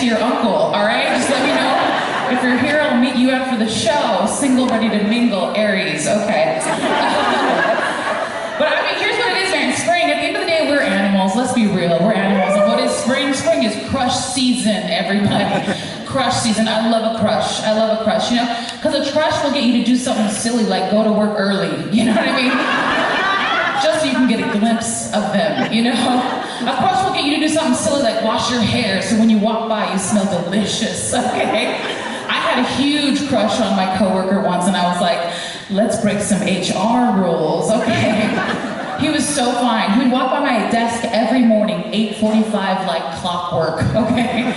your uncle, all right? Just let me know. If you're here, I'll meet you after the show. Single, ready to mingle, Aries, okay. But I mean, here's what it is, man. Spring, at the end of the day, we're animals. Let's be real, we're animals. And what is spring? Spring is crush season, everybody. Crush season. I love a crush. I love a crush, you know? Because a crush will get you to do something silly like go to work early, you know what I mean? Just so you can get a glimpse of them, you know? A crush will get you to do something silly like wash your hair so when you walk by you smell delicious, okay? I had a huge crush on my coworker once and I was like, let's break some HR rules, okay? He was so fine. He would walk by my desk every morning, 8:45 like clockwork, okay?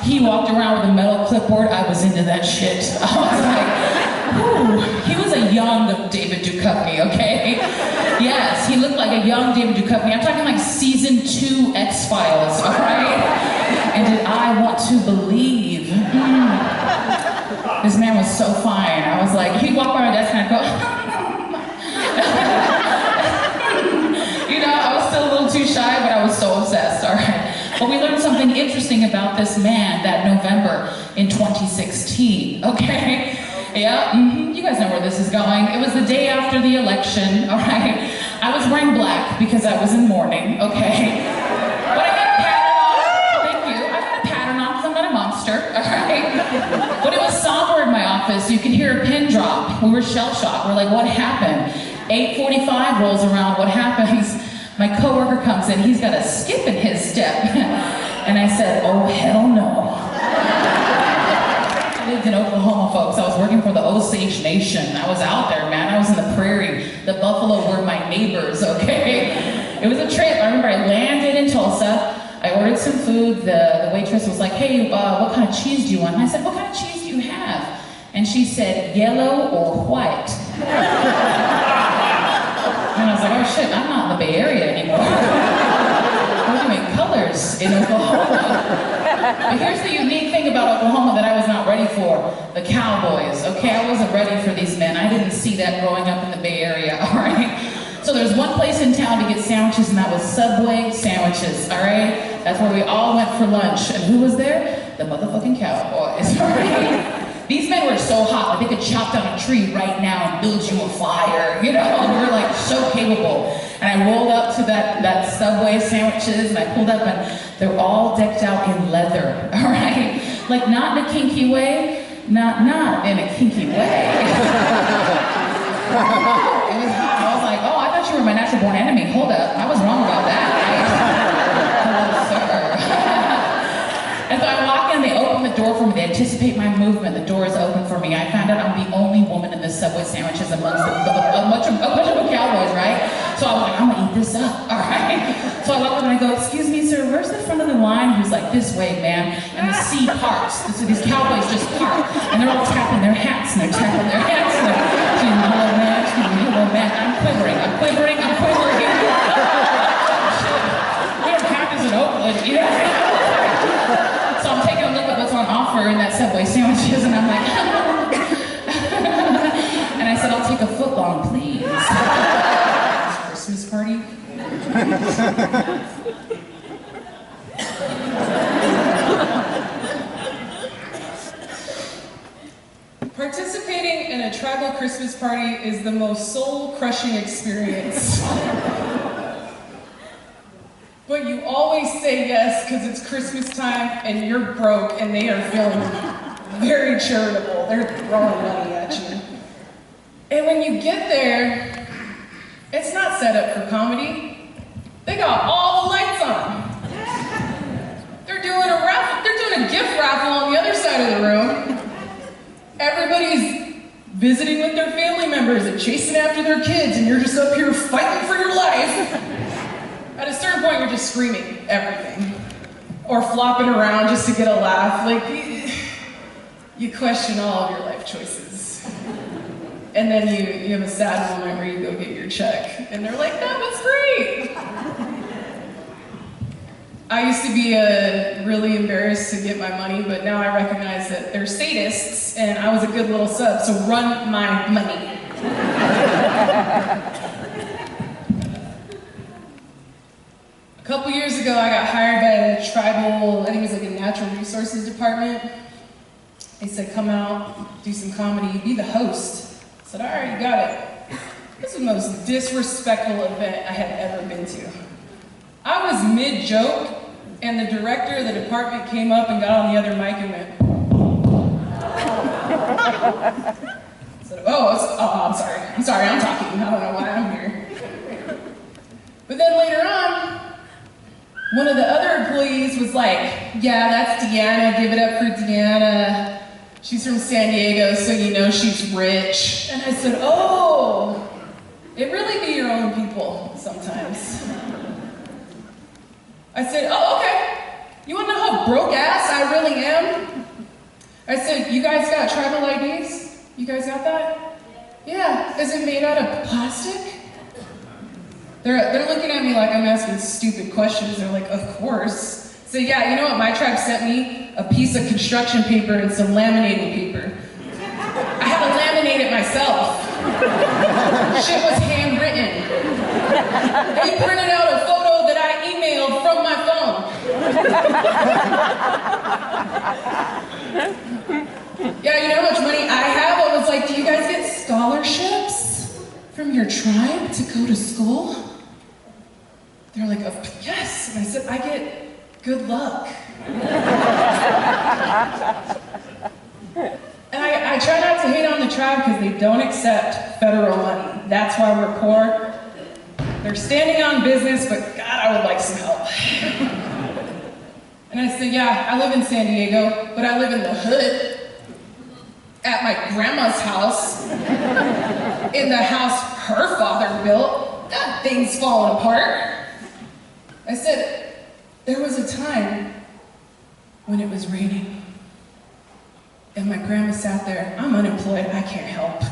He walked around with a metal clipboard. I was into that shit. I was like, ooh. He was a young David Duchovny, okay? Yes, he looked like a young David Duchovny. I'm talking like season 2 X-Files, all right? And did I want to believe? This man was so fine. I was like, he'd walk by my desk and I'd go, you know, I was still a little too shy, but I was so obsessed, all right? But we learned something interesting about this man that November in 2016, okay? Yeah, you guys know where this is going. It was the day after the election, all right? I was wearing black because I was in mourning, okay? But I had a pattern on. Thank you. I had a pattern on because I'm not a monster, all right? But it was somber in my office. You could hear a pin drop. We were shell-shocked. We're like, what happened? 8:45 rolls around. What happens? My coworker comes in. He's got a skip in his step. And I said, oh, hell no. I lived in Oklahoma, folks. I was working for the Osage Nation. I was out there, man. I was in the prairie. The buffalo were my neighbors, okay? It was a trip. I remember I landed in Tulsa. I ordered some food. The waitress was like, hey, what kind of cheese do you want? And I said, what kind of cheese do you have? And she said, yellow or white? And I was like, oh shit, I'm not in the Bay Area anymore. We're doing colors in Oklahoma. But here's the unique thing about Oklahoma that I was not ready for. The cowboys, okay? I wasn't ready for these men. I didn't see that growing up in the Bay Area, all right? So there's one place in town to get sandwiches, and that was Subway sandwiches, all right? That's where we all went for lunch. And who was there? The motherfucking cowboys, all right? These men were so hot that they could chop down a tree right now and build you a fire, you know? We were like so capable. And I rolled up to that Subway sandwiches and I pulled up and they're all decked out in leather, all right? Like not in a kinky way, not in a kinky way. It was hot. I was like, oh, I thought you were my natural born enemy. Hold up, I was wrong about that. Hello, sir. And so I walk in, they open the door for me, they anticipate my movement, the door is open for me. I found out I'm the only woman in the Subway sandwiches amongst a bunch of cowboys, right? So I was like, I'm gonna eat this up, all right? So I walk up and I go, excuse me, sir, where's the front of the line? He was like, this way, ma'am. And the sea parts. So these cowboys just park, and they're all tapping their hats, and they're tapping their hats, and they're, excuse me, hello, man, excuse me, hello, man. I'm quivering. We don't have this in Oakland, you know? So I'm taking a look at what's on offer in that Subway sandwiches, and I'm like, and I said, I'll take a foot long, please. Christmas party? Participating in a tribal Christmas party is the most soul-crushing experience. But you always say yes because it's Christmas time and you're broke and they are feeling very charitable. They're throwing money at you. And when you get there, it's not set up for comedy. They got all the lights on. They're doing a raffle. They're doing a gift raffle on the other side of the room. Everybody's visiting with their family members and chasing after their kids, and you're just up here fighting for your life. At a certain point, you're just screaming everything. Or flopping around just to get a laugh. Like, you question all of your life choices. And then you have a sad moment where you go get your check. And they're like, that was great! I used to be really embarrassed to get my money, but now I recognize that they're sadists, and I was a good little sub, so run my money. A couple years ago, I got hired by a tribal, I think it was like a natural resources department. They said, come out, do some comedy, be the host. I said, all right, you got it. This was the most disrespectful event I had ever been to. I was mid-joke, and the director of the department came up and got on the other mic and went, said, I'm sorry, I'm talking. I don't know why I'm here. But then later on, one of the other employees was like, yeah, that's Deanna, give it up for Deanna. She's from San Diego, so you know she's rich. And I said, oh, it really be your own people sometimes. I said, oh, okay. You wanna know how broke ass I really am? I said, you guys got tribal IDs? You guys got that? Yeah. Is it made out of plastic? They're looking at me like I'm asking stupid questions. They're like, of course. So yeah, you know what my tribe sent me? A piece of construction paper and some laminating paper. I had to laminate it myself. Shit was handwritten. They printed out a photo that I emailed from my phone. Yeah, you know how much money I have? I was like, do you guys get scholarships from your tribe to go to school? They're like, oh, yes. And I said, I get good luck. And I try not to hate on the tribe because they don't accept federal money. That's why we're poor. They're standing on business, but God, I would like some help. And I said, yeah, I live in San Diego, but I live in the hood. At my grandma's house. In the house her father built. That thing's falling apart. I said, there was a time when it was raining. And my grandma sat there, I'm unemployed, I can't help.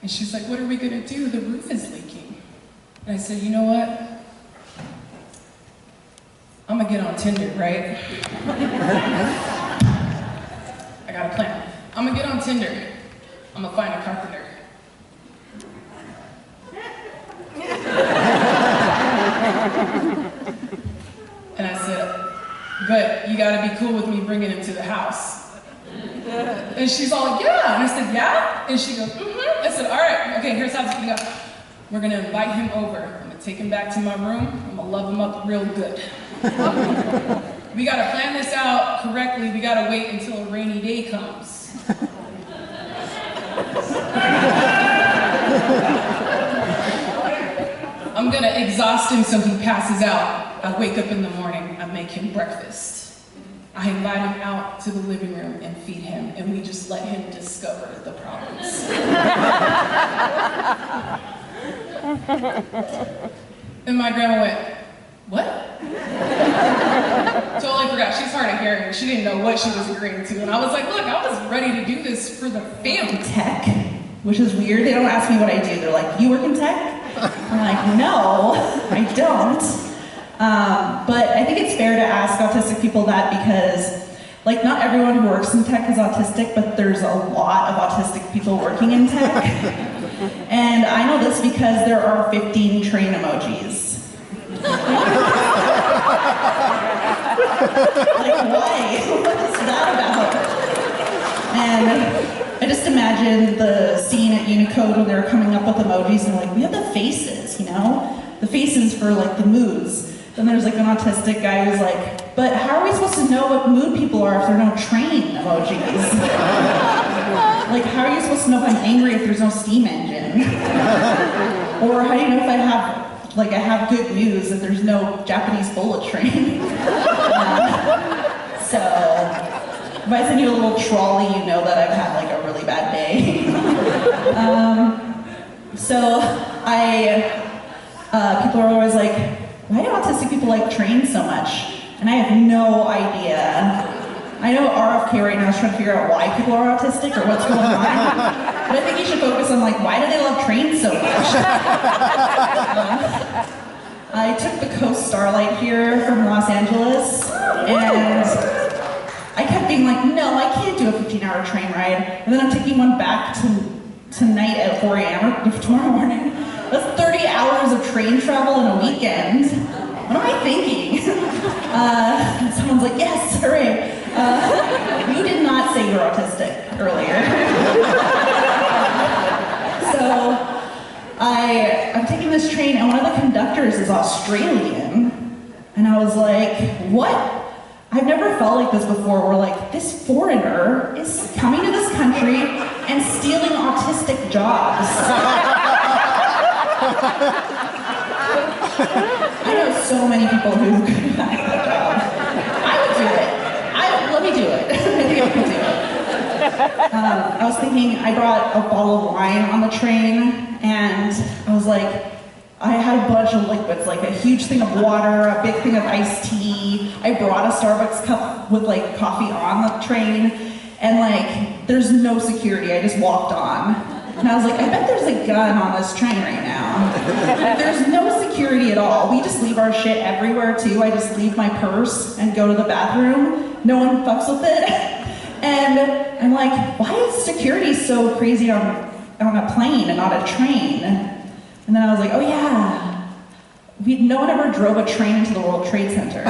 And she's like, what are we gonna do? The roof is leaking. And I said, you know what? I'm gonna get on Tinder, right? I got a plan. I'm gonna get on Tinder. I'm gonna find a carpenter. And I said, but you gotta be cool with me bringing him to the house. And she's all, yeah. And I said, yeah? And she goes, mm-hmm. I said, all right, okay, here's how it's gonna go. We're gonna invite him over. I'm gonna take him back to my room. I'm gonna love him up real good. We gotta plan this out correctly. We gotta wait until a rainy day comes. I'm gonna exhaust him so he passes out. I wake up in the morning, I make him breakfast. I invite him out to the living room and feed him, and we just let him discover the problems. And my grandma went, what? Totally forgot, she's hard of hearing. She didn't know what she was agreeing to. And I was like, look, I was ready to do this for the family. Tech, which is weird. They don't ask me what I do. They're like, you work in tech? I'm like, no, I don't. But I think it's fair to ask autistic people that because, like, not everyone who works in tech is autistic, but there's a lot of autistic people working in tech. And I know this because there are 15 train emojis. Like, why? What is that about? And I just imagine the scene at Unicode when they're coming up with emojis and like, we have the faces, you know? The faces for like the moods. Then there's like an autistic guy who's like, but how are we supposed to know what mood people are if there are no train emojis? Like, how are you supposed to know if I'm angry if there's no steam engine? Or how do you know if I have good news if there's no Japanese bullet train? So, if I send you a little trolley, you know that I've had like a really bad day. People are always like, why do autistic people like trains so much? And I have no idea. I know RFK right now is trying to figure out why people are autistic or what's going on. But I think you should focus on like, why do they love trains so much? I took the Coast Starlight here from Los Angeles, and I kept being like, no, I can't do a 15-hour train ride. And then I'm taking one back tonight at 4 a.m. or tomorrow morning. That's 30 hours of train travel in a weekend. what am I thinking? Someone's like, yes, hooray. You did not say you're autistic earlier. So I'm taking this train, and one of the conductors is Australian. And I was like, what? I've never felt like this before, where like, this foreigner is coming to this country and stealing autistic jobs. I know so many people who could have that job. I would do it. Let me do it. I think I can do it. I was thinking, I brought a bottle of wine on the train, and I was like, I had a bunch of liquids, like a huge thing of water, a big thing of iced tea. I brought a Starbucks cup with like coffee on the train, and like, there's no security. I just walked on. And I was like, I bet there's a gun on this train right now. There's no security at all. We just leave our shit everywhere too. I just leave my purse and go to the bathroom. No one fucks with it. And I'm like, why is security so crazy on a plane and not a train? And then I was like, oh yeah, no one ever drove a train into the World Trade Center.